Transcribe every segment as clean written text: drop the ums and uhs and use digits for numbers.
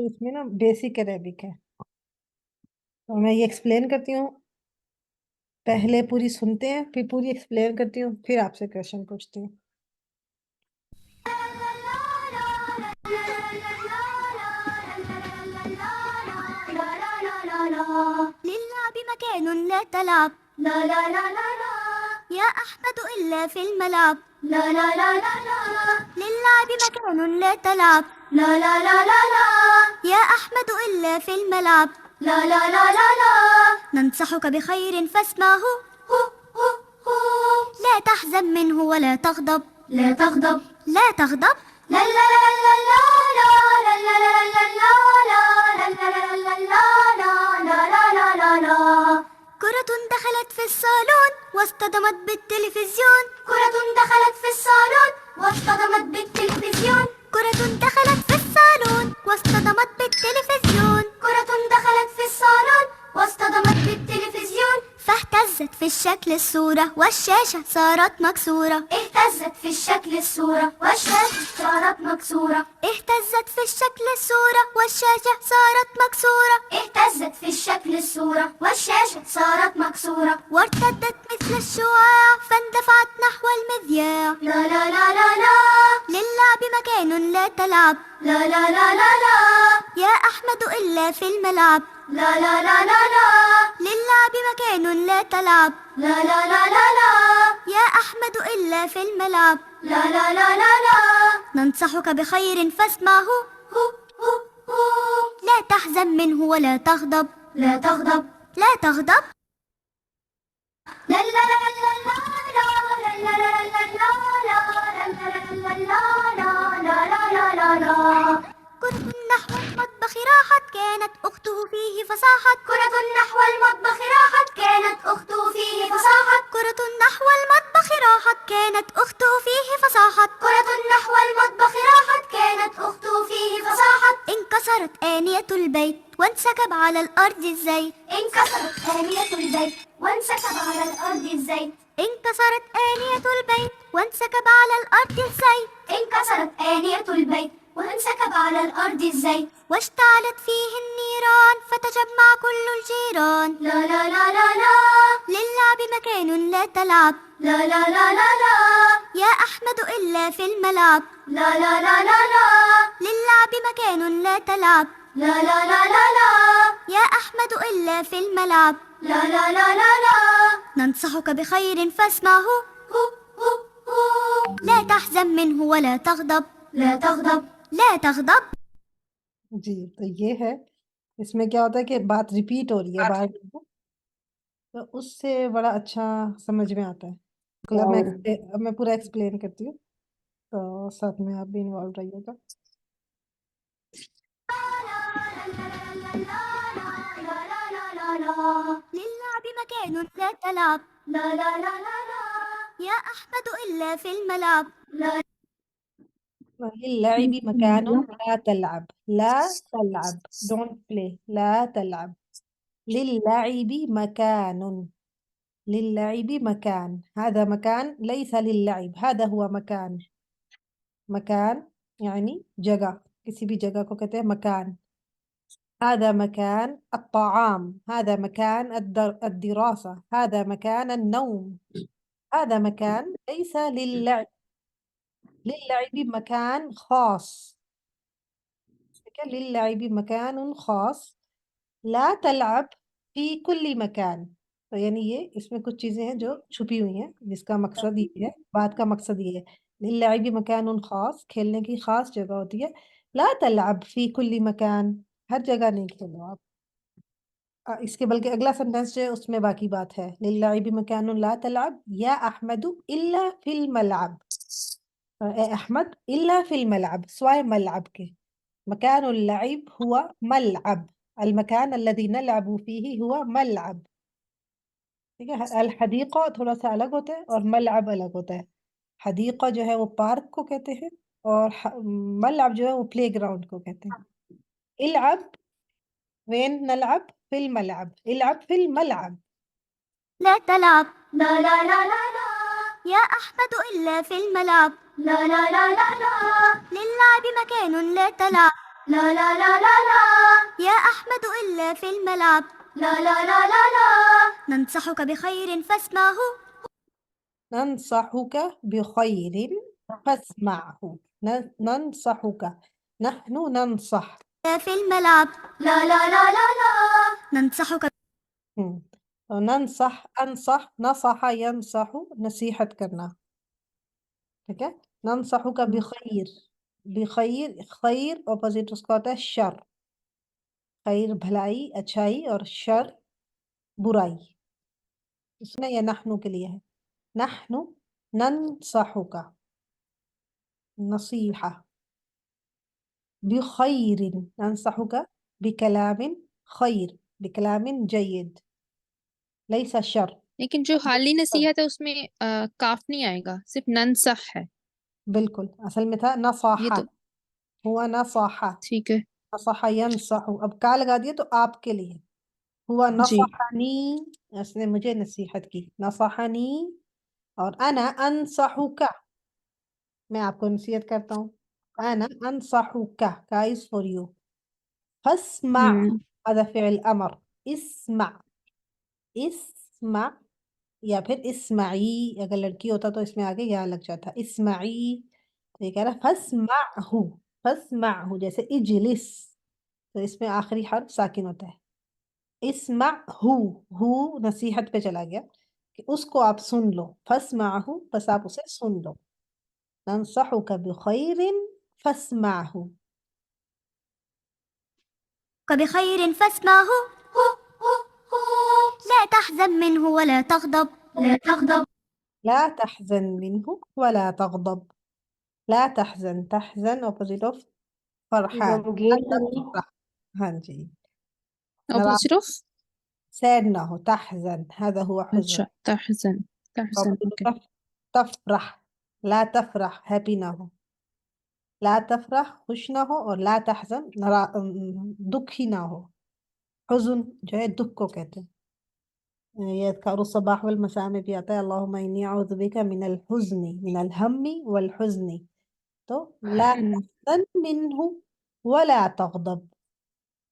तो इसमें ना बेसिक अरेबिक है, तो मैं ये एक्सप्लेन करती हूँ। पहले पूरी सुनते हैं, फिर पूरी एक्सप्लेन करती हूँ, फिर आपसे क्वेश्चन पूछती हूँ। للعب مكان لا تلعب، لا لا لا لا لا، يا أحمد إلا في الملعب، لا لا لا لا لا، للعب مكان لا تلعب، لا لا لا لا لا، يا أحمد إلا في الملعب، لا لا لا لا لا، ننصحك بخير فاسمعه، هو هو هو، لا تحزن منه ولا تغضب، لا تغضب، لا تغضب، لا لا لا لا لا لا لا لا لا لا لا لا لا لا لا لا. كرة دخلت في الصالون واصطدمت بالتلفزيون، كرة دخلت في الصالون واصطدمت بالتلفزيون، كرة دخلت في الصالون واصطدمت بالتلفزيون، كرة دخلت في الصالون واصطدمت بالتلفزيون، فاهتزت في الشكل الصورة والشاشة صارت مكسورة، اهتزت في الشكل الصورة والشاشة صارت مكسورة، اهتزت في الشكل الصورة والشاشة صارت مكسورة، اهتزت في الشكل الصورة والشاشة صارت مكسورة، وارتدت مثل الشعاع فاندفعت نحو المذياع، لا لا لا لا لا، للعب مكان لا تلعب، لا لا لا لا لا، يا أحمد إلا في الملعب، لا لا لا لا لا، للعب مكان لا تلعب، لا لا لا لا لا، يا أحمد إلا في الملعب، لا لا لا لا لا، ننصحك بخير فاسمعه، هو هو هو، لا تحزن منه ولا تغضب، لا تغضب، لا تغضب، لا لا لا لا لا لا لا لا لا لا لا لا لا. كرة نحو المطبخ راحت كانت أخته فيه فصاحت، كرة نحو المطبخ راحت كانت أخته فيه فصاحت، كرة نحو المطبخ راحت كانت أخته فيه فصاحت، كرة نحو المطبخ راحت كانت أخته فيه فصاحت، انكسرت آنية البيت وانسكب على الأرض الزيت، انكسرت آنية البيت وانسكب على الأرض الزيت، انكسرت آنية البيت وانسكب على الأرض الزيت، انكسرت آنية البيت وانسكب على الأرض الزيت، واشتعلت فيه النيران فتجمع كل الجيران، لا لا لا لا لا، للعب مكان لا تلعب، لا لا لا لا لا، يا أحمد إلا في الملعب، لا لا لا لا لا، للعب مكان لا تلعب، لا لا لا لا لا، يا أحمد إلا في الملعب، لا لا لا لا لا، ننصحك بخير فاسمعه، هو هو هو، لا تحزن منه ولا تغضب، لا تغضب، لا تغضب. जी, तो ये है। इसमें क्या होता है कि बात रिपीट हो रही है बार बार, तो उससे बड़ा अच्छा समझ में आता है। अब मैं पूरा एक्सप्लेन करती हूँ, तो साथ में आप भी इन्वॉल्व रहिएगा। للعب مكان لا تلعب، لا لا لا لا لا، يا أحمد إلا في الملعب، لا للعب مكان لا تلعب، لا تلعب، don't play، لا تلعب. للعب مكان، للعب مكان، هذا مكان ليس للعب، هذا هو مكان. مكان يعني जगह، किसी भी जगह को कहते हैं मकान. هذا مكان الطعام، هذا مكان الدراسة، هذا مكان النوم، هذا مكان ليس للعب. للعب مكان خاص، للعب مكان خاص. لا تلعب في كل مكان. तो यानी ये इसमें कुछ चीजें हैं जो छुपी हुई हैं, जिसका मकसद ये है, बात का मकसद ये है। लिल्लाइब मकानुन खास, खेलने की खास जगह होती है। ला तलअब फी कुल्ली मकान, हर जगह नहीं खेलो आप। इसके बल्कि अगला सेंटेंस जो है उसमें बाकी बात है। लिल्लाइब मकानुन ला तलअब या अहमदु इल्ला फिल मलअब, ए अहमद इल्ला फिल मलअब, स्वाय मलअब के। مكان اللعب هو ملعب، المكان الذي نلعب فيه هو ملعب. ठीक है। الحديقة थोड़ा सा अलग होता है और मलअब अलग होता है। हदीका जो है वो पार्क को कहते हैं, और मलअब जो है वो प्ले ग्राउंड को कहते हैं। इलअब, वين नलअब في الملعب، इलअब في الملعب. لا تلعب، لا لا لا لا لا، يا أحمد إلا في الملعب، لا لا لا لا لا، للعب مكان لا تلعب، لا لا لا لا لا يا أحمد إلا في الملعب لا لا لا لا لا ننصحك بخير فاسمعه ننصحك بخير فاسمعه. ننصحك، نحن ننصح. في الملعب لا لا لا لا لا ننصحك हम्म तो नंसह अनसह नसह यंसह नसीहत करना। ठीक है। नंसहु का बिखैर, बिखैर खैर ऑपोजिट उसका होता है शर। खैर भलाई अच्छाई और शर बुराई। इसमें यह नहनु के लिए है। नहनु नंसहु का नसीहा बिखैर। नंसहु का बिकलामिन खैर, बिकलामिन जय्यद लैस शर। लेकिन जो हाली नसीहत है उसमें काफ नहीं आएगा, सिर्फ ननसह है। बिल्कुल असल में था ये नसाहा, तो हुआ नसाहा। ठीक है। नसहा यंसहु, अब का लगा दिया तो आपके लिए। हुआ जी। नसहनी, उसने मुझे नसीहत की। नसहनी। और अना अनसहुका, मैं आपको नसीहत करता हूँ। अना अनसहुका का इज फॉर यू। फस्मा, हम्म। هذا فعل أمر। اسمع، اسمع या फिर इस्माई, अगर लड़की होता तो इसमें आगे या लग जाता इस्माई। तो ये कह रहा फस्माहु, फस्माहु जैसे इजलिस, तो इसमें आखिरी हर्फ साकिन होता है। इस्माहु, हु नसीहत पे चला गया कि उसको आप सुन लो। फस्माहु बस आप उसे सुन लो। नंसहुका बिखैरिन फस्माहु। بخير فاسمعه لا تحزن منه ولا تغضب لا تغضب لا تحزن منه ولا تغضب. لا تحزن، تحزن opposite of فرحان، لا गमगीन तो नहीं। تفرح। हाँ जी। नाराज ऑपोजिट ऑफ। सैड ना हो, तहज़न هذا هو حزن। अच्छा, तहज़न। तहज़न, opposite ओके। of तफरह, ला तफरह हैप्पी ना हो। ला तफरह खुश ना हो, और ला तहज़न दुखी ना हो। हुज़न जो है दुख को कहते हैं। ये अज़कारुल सबाह वल मसा में भी आता है, अल्लाहुम्मा इन्नी अऊज़ु बिका मिनल हुज़्नि मिनल हम्मी वल हुज़्नि। तो ला तहज़न मिन्हु वला तग़दब,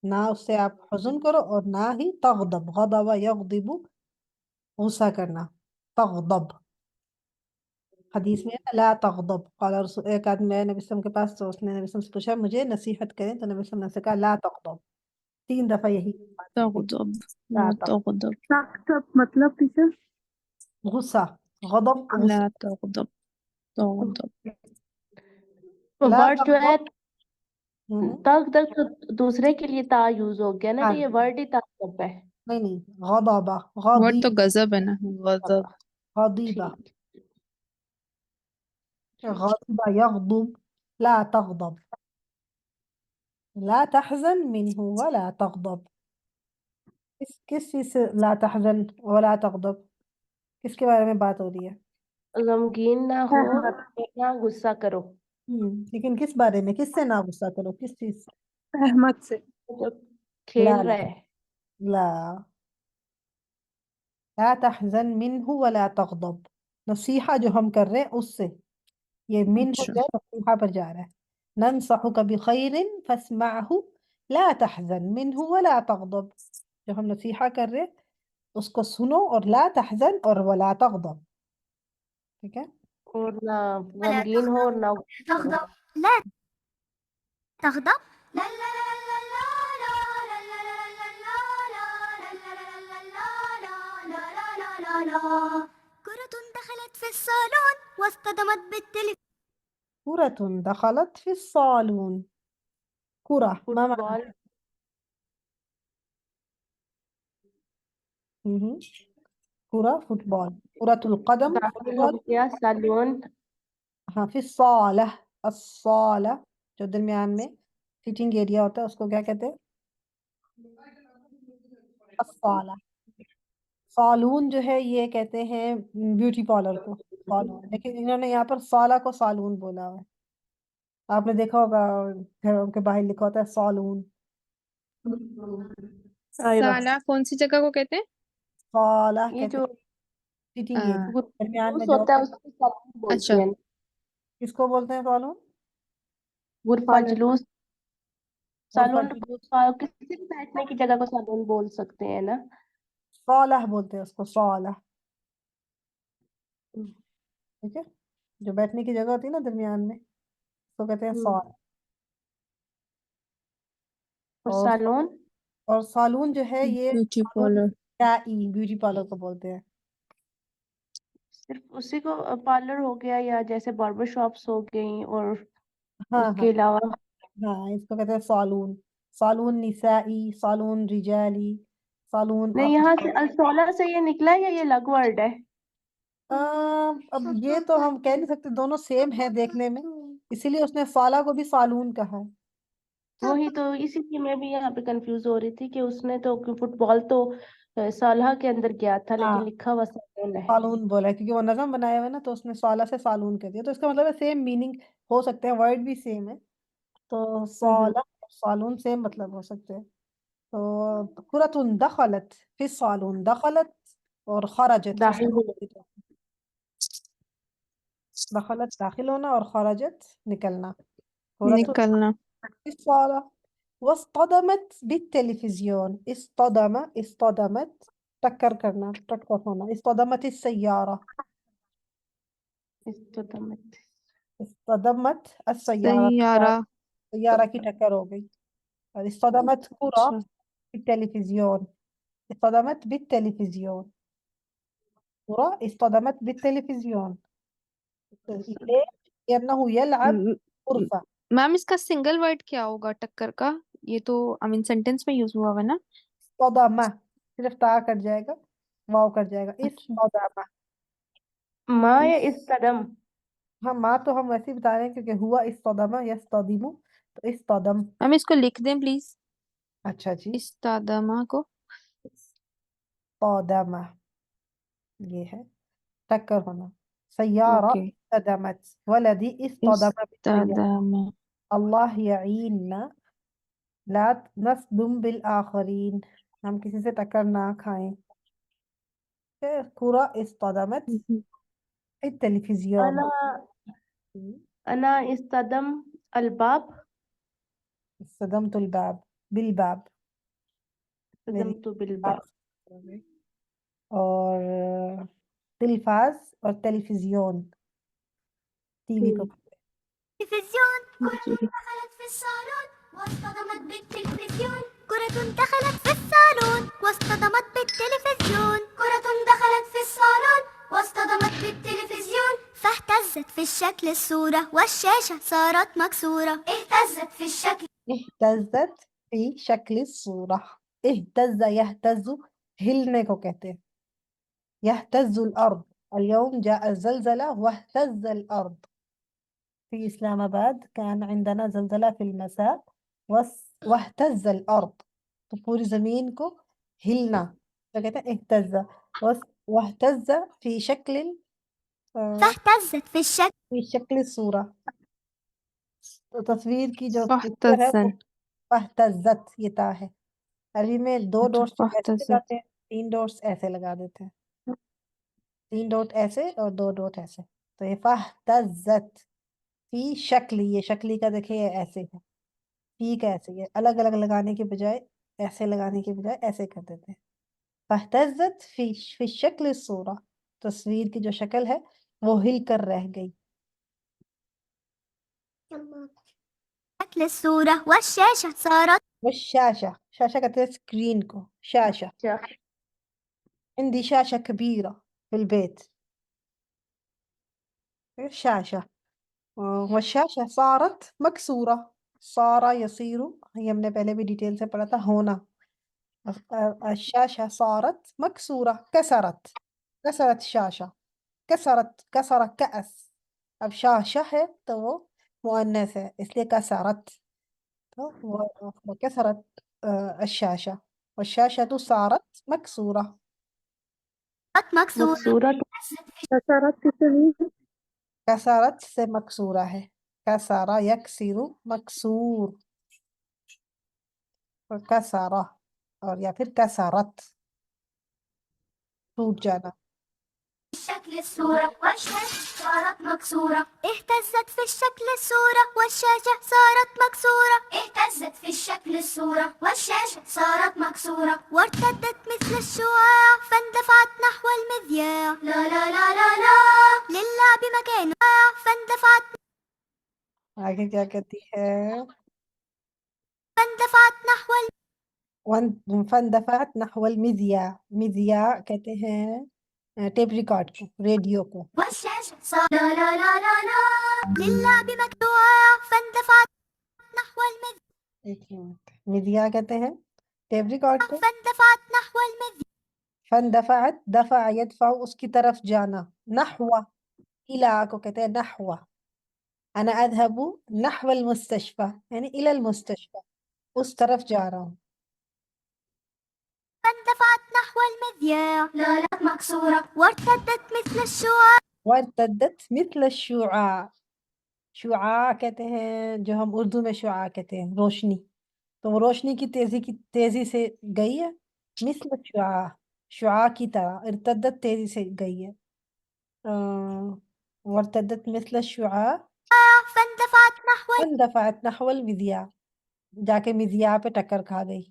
ना उससे आप हुज़न करो और ना ही तग़दब, गदब यग़दिबु गुस्सा करना, तग़दब। हदीस में है, ला तग़दब। क़ाला रसूल, एक आदमी आया नबी वसल्लम के पास, तो उसने नबी वसल्लम से पूछा मुझे नसीहत करें, तो नबी वसल्लम ने कहा ला तग़दब। 3 दफा यही बात की थी, तग़दब, ला ला तग़दब। तग़दब, तब मतलब टीचर गुस्सा, गदब ला गुस्सा। तग़दब, तग़दब। ला वर्ड जो है तग़दब। हम्म। तक तक तो दूसरे के लिए ता यूज हो गया ना, हाँ तो ये वर्ड ही तब है। नहीं नहीं, गदबा वर्ड तो गदीबा, गजब है ना, गजब। गदीबा ठीक। गदबा यग़दब। ला तग़दब, ला तहज़न मिन्हु वला तग़दब। किस चीज से ला तहज़न वला तग़दब, किसके बारे में बात हो रही है? गमगीन ना हो, ना गुस्सा करो। लेकिन किस बारे में, किससे ना गुस्सा करो, किस चीज से? अहमद से। जो ला खेल ला रहा है। ला ला तहज़न मिन्हु वला तग़दब, नसीहा जो हम कर रहे हैं उससे। ये मिन्हु अच्छा। जो है नसीहा पर जा रहा है। नंसहुका बिखैरिन फस्मअहु ला तहज़न मिन्हु वला तग़दब, जो हम नसीहा कर रहे हैं उसको सुनो, और ला तहज़न और वला तग़दब। ठीक है। और ना ولا गमगीन हो और ना गुस्सा करो। تغضب لا تغضب لا لا لا لا لا لا لا لا لا لا لا كرة دخلت في الصالون واصطدمت بالتلفزيون كرة دخلت في الصالون. كرة ما معنى؟ फुटबॉल مهم. كرة فوتبول، كرة القدم दाखिल हो फुटबॉल। गया सालून। हाँ في الصالة، الصالة जो दरमियान में सिटिंग एरिया होता है उसको क्या कहते हैं? الصالة। सालून जो है ये कहते हैं ब्यूटी पार्लर को सालून, लेकिन इन्होंने यहाँ पर साला को सालून बोला हुआ है। आपने देखा होगा घरों के बाहर लिखा होता है सालून। साला कौन सी जगह को कहते हैं? साला ये कहते जो हैं सिटिंग एरिया, आ, दरमियान में जुलूस जो होता होता है है। उसको सालून बोलते अच्छा। हैं। किसको बोलते हैं सालून? गुरफा जुलूस। सालून गुरफा किसी भी बैठने की जगह को सालून बोल सकते हैं ना। सालह बोलते हैं उसको, सालह। हम्म, ठीक है, जो बैठने की जगह होती है ना दरमियान में, तो कहते हैं हम्म। साल। और और सालून और सालून जो है ये beauty saloon parlour. Beauty parlour को बोलते हैं। सिर्फ उसी को पार्लर हो गया, या जैसे बार्बर शॉप्स हो गई और हाँ हाँ उसके अलावा। हाँ, इसको कहते हैं saloon. Saloon Nasai, saloon रिजाली, saloon नहीं, यहाँ से अतफाल। अलसोला से ये निकला है या ये अलग वर्ड है? अब ये तो हम कह नहीं सकते, दोनों सेम है देखने में, इसीलिए उसने साला को भी सालून कहा है। वही तो, इसीलिए मैं भी यहाँ पे कंफ्यूज हो रही थी कि उसने तो फुटबॉल तो सालहा के अंदर गया था, लेकिन हाँ, लिखा हुआ सालून है। सालून बोला है क्योंकि वो नज़म बनाया हुआ है ना, तो उसने साला से सालून कर दिया, तो इसका मतलब है सेम मीनिंग हो सकते हैं, वर्ड भी सेम है। तो हम्म। साला और सालून सेम मतलब हो सकते हैं। तो कुरतुन दखलत फिर सालून, दखलत और खरजत इसका दाहिल हुई। मतलब दखलत दाखिल होना और खरजत निकलना। कुरतुन निकलना। फिर साला। वास्तदमत बित्तेलिफिजियोन, इस्तदमत टक्कर करना, टक्कर होना। इस्तदमत السيارة، इस तो तमिल। इस्तदमत السيارة، सैयारा। सैयारा की टक्कर हो गई। और इस्तदमत كرة अच्छा। بالتلفزيون، اصطدمت بالتلفزيون، كرة اصطدمت بالتلفزيون. ليه؟ لأنه يلعب म- म- غرفة. मैम इसका सिंगल वर्ड क्या होगा टक्कर का? ये तो आई मीन सेंटेंस में यूज हुआ हुआ है ना? اصطدم सिर्फ ता कट जाएगा, वाव कट जाएगा, अच्छा। इस्तदम। माँ या इस इस कदम? हम माँ तो हम वैसे ही बता रहे हैं क्योंकि हुआ इस्तदम यस्तदिमु, तो इस्तदम। मैम इसको लिख दें प्लीज, अच्छा जी, इस तादमा को। इस्तदम ये है टक्कर होना। सैयारा ओके। इस्तदमत, वलदी इस इस्तदम بالسيارة. तादमा। अल्लाह यईनना ला नस्दुम बिल आखरीन, हम किसी से टक्कर ना खाएं। كرة اصطدمت في التلفزيون. अना अना इस कदम अलबाब। صدمت الباب بالباب، कदम मेरी तो बात बिलबाब। हो गई। और टेलीफाज और टेलीविजन, टीवी को। تلفزيون. كرة जी। دخلت في الصالون واصطدمت بالتلفزيون. كرة دخلت في الصالون واصطدمت بالتلفزيون. كرة دخلت في الصالون واصطدمت بالتلفزيون. فاهتزت في الشكل الصورة والشاشة صارت مكسورة. اهتزت في الشكل. اهتزت في शक्ल सूरह। اهتز يهتز हिलने को कहते हैं। يهتز الأرض، اليوم جاء الزلزلة واهتز الأرض. في إسلام آباد كان عندنا زلزلة في المساء، واهتز الأرض، तो पूरी जमीन को हिलना तो कहते हैं اهتز. واهتز في شكل فاهتزت في الشكل. في शक्ल सूरह، तो तस्वीर की जो पिक्चर है वो फाख्तजन। फहतज़त ये ता है। अरबी में दो अच्छा, डॉट्स ऐसे लगाते फाख्तजत। हैं, तीन डॉट्स ऐसे लगा देते हैं। तीन डॉट ऐसे और दो डॉट ऐसे, तो ये फहतज़त फी शक्ल, ये शक्ली का देखिए ऐसे है, फी का ऐसे है, अलग अलग लगाने के बजाय, ऐसे लगाने के बजाय ऐसे कर देते हैं। फहतज़त फी शक्ल सूरा, तस्वीर की जो शक्ल है वो हिल कर रह गई। شكل الصورة والشاشة صارت. वो शाशा, शाशा कहते हैं स्क्रीन को, शाशा। अच्छा। عندي شاشة كبيرة في البيت، شاشة. والشاشة صارت مكسورة، صار يصير، هي हमने पहले भी डिटेल से पढ़ा था होना। الشاشة صارت مكسورة، كسرت الشاشة، كسر كأس. अब شاشة है तो वो मुअन्नस है इसलिए كسرت، तो وكسرت الشاشة، والشاشة صارت مكسورة. مكسورة. मकसूरा तो कसारत किसे नहीं? كسرت से मकसूरा है, كسر يكسر मकसूर, और कसरा, और या फिर कसरत टूट जाना। شكل الصورة والشاشة صارت مكسورة اهتزت في الشكل الصورة والشاشة صارت مكسورة اهتزت في الشكل الصورة والشاشة صارت مكسورة وارتدت مثل الشعاع فاندفعت نحو المذياع لا لا لا لا لا للعب مكان فاندفعت آگے کیا کہتی ہے؟ نحو فاندفعت نحو المذياع. مذياع کہتے ہیں ٹیپ ریکارڈ کو، ریڈیو کو. والشاشة صارت لا لا لا لا لا للعب مكان فاندفعت نحو المذياع ایک منٹ، مذياع کہتے ہیں ٹیپ ریکارڈ کو. فاندفعت نحو المذياع فاندفعت، دفع يدفع، اس کی طرف جانا. نحو، الى کو کہتے ہیں نحو. انا اذهب نحو المستشفى، یعنی الى المستشفى، اس طرف جا رہا ہوں. فاندفعت نحو المذياع لا لا مكسورة وارتدت مثل الشعاع وارتدت مثل الشعاع. شعاع کہتے ہیں جو ہم اردو میں شعاع کہتے ہیں، روشنی. تو وہ روشنی کی تیزی سے گئی ہے. مثل الشعاع، شعاع کی طرح. ارتدت تیزی سے گئی ہے. وارتدت مثل الشعاع فاندفعت نحو اندفعت نحو المذياع، جا کے مذياع پہ ٹکر کھا گئی.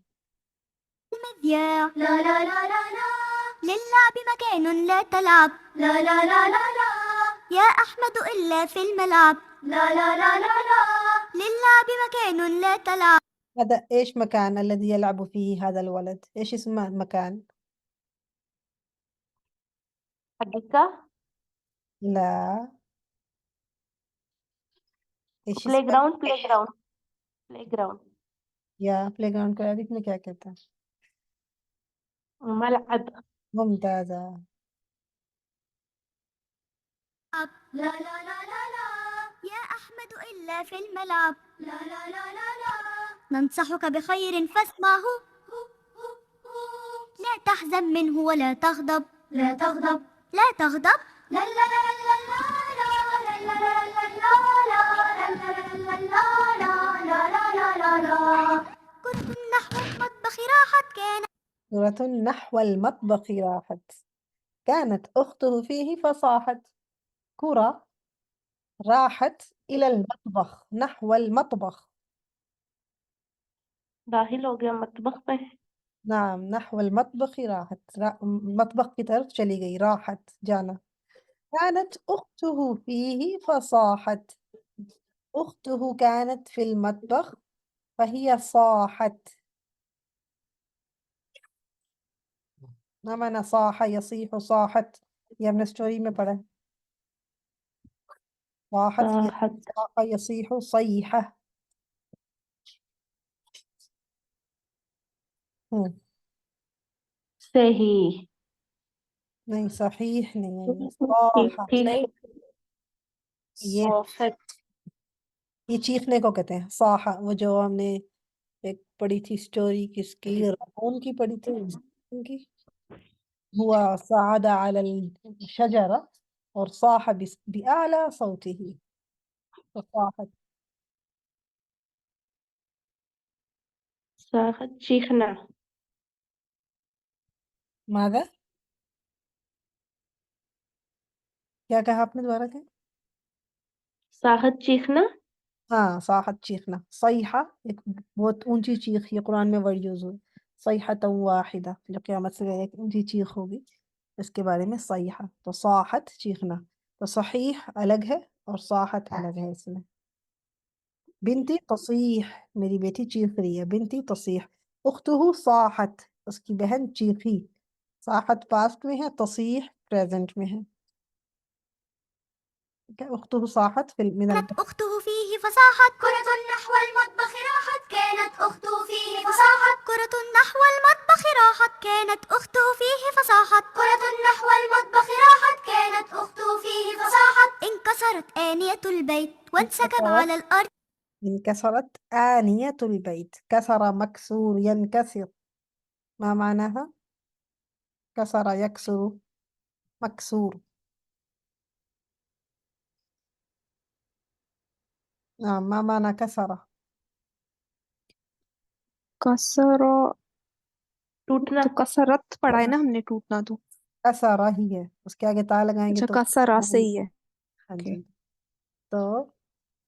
المذياع لا لا لا لا لا للعب مكان لا تلعب لا لا لا لا لا يا أحمد إلا في الملعب لا لا لا لا لا للعب مكان لا تلعب هذا ايش مكان الذي يلعب فيه هذا الولد؟ ايش اسم المكان؟ حديقة، لا، ايش پلے اسمه؟ Ground, play ground, play ground, یا پلے گراؤنڈ کو عربی میں کیا کہتا ہے؟ ملعب. ممتازة. لا لا لا لا لا يا أحمد إلا في الملعب لا لا لا لا لا ننصحك بخير فاسمعه لا تحزن منه ولا تغضب لا تغضب لا تغضب لا لا لا لا لا لا لا لا لا لا لا لا كنت نحو المطبخ راحت كان سورة نحو المطبخ راحت، كانت أخته فيه فصاحت. كرة راحت إلى المطبخ، نحو المطبخ. داخل ہو گیا مطبخ میں. نعم، نحو المطبخ راحت، مطبخ کی طرف چلی گئی. راحت جانا. كانت أخته فيه فصاحت. أخته كانت في المطبخ فهي صاحت. ما معنى صاح يصيح صاحت؟ یہ ہم نے اسٹوری میں پڑھا ہے. صاحت صاحت، صاح يصيح صيحة. صحیح. نہیں، صحیح نہیں ہے، صاح. ٹھیک. یہ صاحت، یہ چیخنے کو کہتے ہیں صاح. وہ جو ہم نے ایک پڑھی تھی اسٹوری، کس کی، رعون کی پڑھی تھی. ان کی ہوا صعد على الشجرة اور صاح بأعلى صوته فصاحت. صاحت چیخنا. ماذا؟ کیا کہا آپ نے دوبارہ کہ؟ صاحت چیخنا. ہاں، صاحت چیخنا. صیحہ ایک بہت اونچی چیخ، یہ قرآن میں ورڈ یوز ہوئی. صیحۃ واحدہ، جو قیامت سے ایک اونچی چیخ ہوگی، اس کے بارے میں صیحہ. تو صاحت چیخنا. تو صحیح الگ ہے اور صاحت الگ ہے. اس میں بنتی تصیح، میری بیٹی چیخ رہی ہے. بنتی تصیح. اختہ صاحت، اس کی بہن چیخی. صاحت پاسٹ میں ہے، تصیح پریزنٹ میں ہے. اختہ صاحت من كانت أخته فيه فصاحت كرة نحو المطبخ راحت كانت أخته فيه فصاحت كرة نحو المطبخ راحت كانت أخته فيه فصاحت كرة نحو المطبخ راحت كانت أخته فيه فصاحت انكسرت آنية البيت وانسكب على الأرض انكسرت آنية البيت. كسر مكسور، ينكسر. ما معناها؟ كسر يكسر، مكسور. نعم، ما معنى كسر؟ کسرا ٹوٹنا. تو کسرت پڑھا ہے نا ہم نے، ٹوٹنا. تو كسر ہی ہے، اس کے آگے تا لگائیں گے اچھا، تو کسرا صحیح ہے. हाँ ओके जी। तो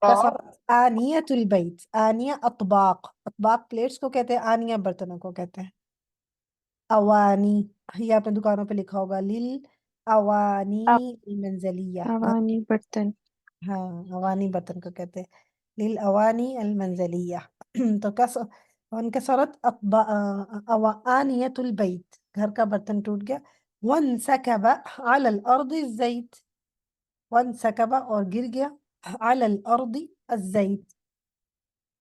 कसरत आनियतुल बैत, आनिया अतबाक, अतबाक प्लेट्स को कहते हैं, आनिया बर्तनों को कहते हैं। अवानी, ये आपने दुकानों पे लिखा होगा, लिल अवानी अब मंजलिया। अवानी बर्तन। हाँ, अवानी बर्तन को कहते हैं, लिल अवानी अल मंजलिया। तो वनकसरत आनियतुल बैत, घर का बर्तन टूट गया। वनसकब अलल अर्दि ज़ैत, वनसकब और गिर गया, अलल अर्दि अज़्ज़ैत,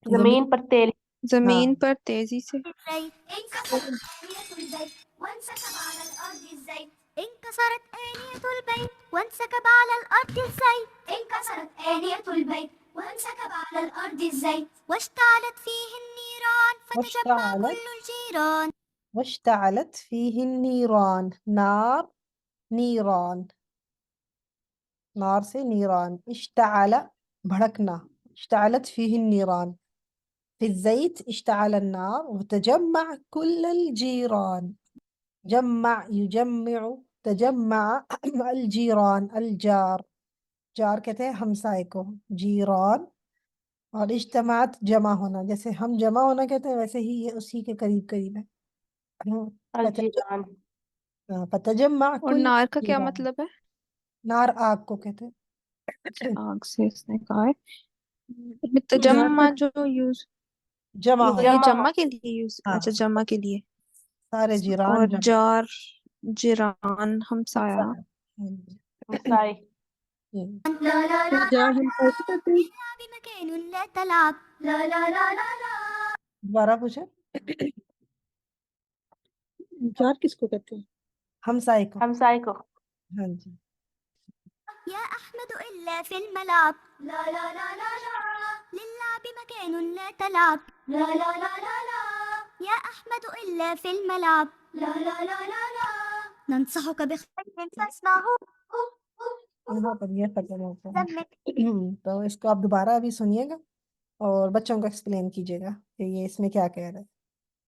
जमीन। जमीन पर तेल। जमीन हाँ, पर तेजी से। الزيت انكسرت آنية البيت وانسكب على الأرض الزيت انكسرت آنية البيت وانسكب على الأرض الزيت انكسرت آنية البيت وانسكب على الأرض الزيت واشتعلت فيه النيران فتجمع واشتعلت كل الجيران واشتعلت فيه النيران، نار، نيران، نار से नीरान, اشتعل भड़कना, اشتعلت فيه النيران، في الزيت اشتعل النار، وتجمع كل الجيران، جمع يجمع، تجمع الجيران، الجار، जार कहते हैं हमसाए को, जीरान। और इज्तमात जमा होना, जैसे हम जमा होना कहते हैं, वैसे ही ये उसी के करीब करीब है। अलजीरान। फतजम्मा और कुल नार का क्या जीरान, मतलब है? नार आग को कहते हैं। आग से इसने कहा है। नार तजम्मा का जो यूज, जमा वो होना, ये जमा हो। जमा के लिए यूज, अच्छा हाँ, जमा के लिए। सारे जीरान और जमा, जार, जिरान, हमसाया। हमसाया। हम्म। हमसाए। हम्म। لا لا لا जार हम कैसे करते हैं? لا بمكان لا تلعب لا لا لا لا لا दोबारा पूछे, जार किसको कहते हैं? हमसाए को। हमसाए को। हाँ जी। يا أحمد إلا في الملعب لا لا لا لا لا للعب مكان لا تلعب لا لا لا لا لا يا أحمد إلا في الملعب لا لا لا لا لا ننصحك بخير فاسمعه यहाँ पर ये खत्म होता زمن है। तो इसको आप दोबारा अभी सुनिएगा और बच्चों को एक्सप्लेन कीजिएगा कि ये इसमें क्या कह रहा है।